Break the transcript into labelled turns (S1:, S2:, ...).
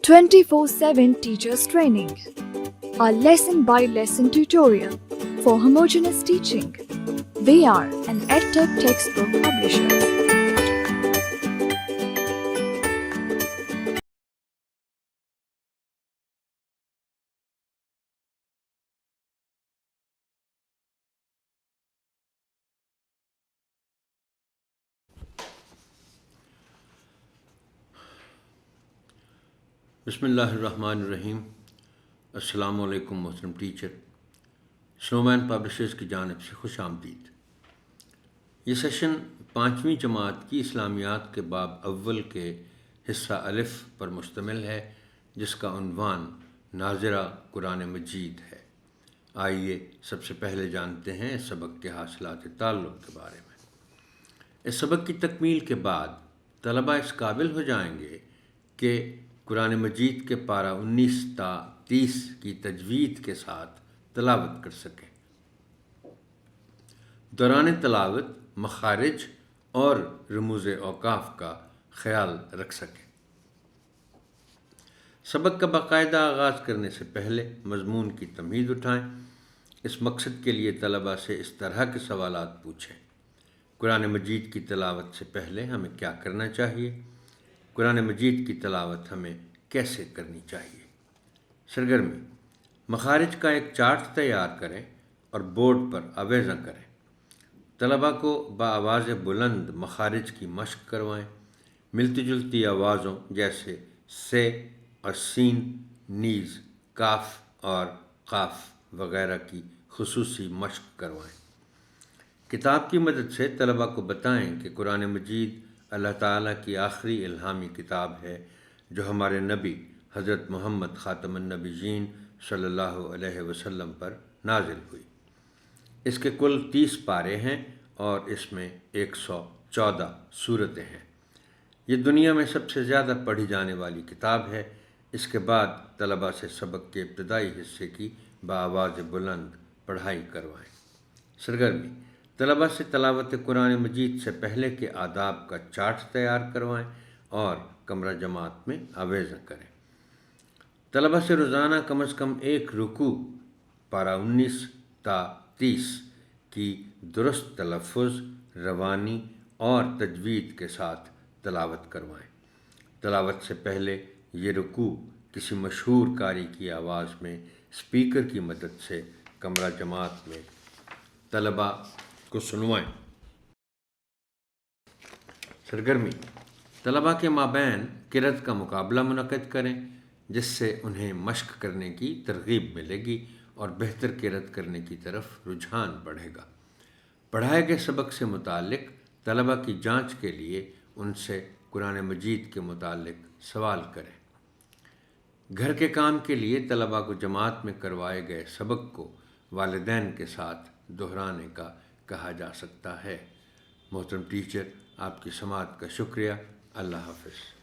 S1: 24/7 teachers training. A lesson-by-lesson tutorial for homogeneous teaching. We are an EdTech textbook publisher.
S2: بسم اللہ الرحمن الرحیم۔ السلام علیکم محترم ٹیچر، سنومین پبلشرز کی جانب سے خوش آمدید۔ یہ سیشن 5ویں جماعت کی اسلامیات کے باب اول کے حصہ الف پر مشتمل ہے، جس کا عنوان ناظرہ قرآن مجید ہے۔ آئیے سب سے پہلے جانتے ہیں اس سبق کے حاصلات تعلق کے بارے میں۔ اس سبق کی تکمیل کے بعد طلبہ اس قابل ہو جائیں گے کہ قرآن مجید کے پارہ 19 تا 30 کی تجوید کے ساتھ تلاوت کر سکیں۔ دوران تلاوت مخارج اور رموز اوقاف کا خیال رکھ سکیں۔ سبق کا باقاعدہ آغاز کرنے سے پہلے مضمون کی تمہید اٹھائیں۔ اس مقصد کے لیے طلبہ سے اس طرح کے سوالات پوچھیں: قرآن مجید کی تلاوت سے پہلے ہمیں کیا کرنا چاہیے؟ قرآن مجید کی تلاوت ہمیں کیسے کرنی چاہیے؟ سرگرمی: مخارج کا ایک چارٹ تیار کریں اور بورڈ پر آویزاں کریں۔ طلبہ کو بآواز بلند مخارج کی مشق کروائیں۔ ملتی جلتی آوازوں جیسے سے اور سین، نیز، کاف اور قاف وغیرہ کی خصوصی مشق کروائیں۔ کتاب کی مدد سے طلبہ کو بتائیں کہ قرآن مجید اللہ تعالیٰ کی آخری الہامی کتاب ہے، جو ہمارے نبی حضرت محمد خاتم النبیین صلی اللہ علیہ وسلم پر نازل ہوئی۔ اس کے کل 30 پارے ہیں اور اس میں 114 سورتیں ہیں۔ یہ دنیا میں سب سے زیادہ پڑھی جانے والی کتاب ہے۔ اس کے بعد طلبہ سے سبق کے ابتدائی حصے کی بآواز بلند پڑھائی کروائیں۔ سرگرمی: طلبہ سے تلاوت قرآن مجید سے پہلے کے آداب کا چارٹ تیار کروائیں اور کمرہ جماعت میں آویزاں کریں۔ طلبہ سے روزانہ کم از کم ایک رکوع پارہ 19 تا 30 کی درست تلفظ، روانی اور تجوید کے ساتھ تلاوت کروائیں۔ تلاوت سے پہلے یہ رکوع کسی مشہور قاری کی آواز میں اسپیکر کی مدد سے کمرہ جماعت میں طلبہ کو سنوائیں۔ سرگرمی: طلبہ کے مابین قرأت کا مقابلہ منعقد کریں، جس سے انہیں مشق کرنے کی ترغیب ملے گی اور بہتر قرأت کرنے کی طرف رجحان بڑھے گا۔ پڑھائے گئے سبق سے متعلق طلبہ کی جانچ کے لیے ان سے قرآن مجید کے متعلق سوال کریں۔ گھر کے کام کے لیے طلبہ کو جماعت میں کروائے گئے سبق کو والدین کے ساتھ دہرانے کا کہا جا سکتا ہے۔ محترم ٹیچر، آپ کی سماعت کا شکریہ۔ اللہ حافظ۔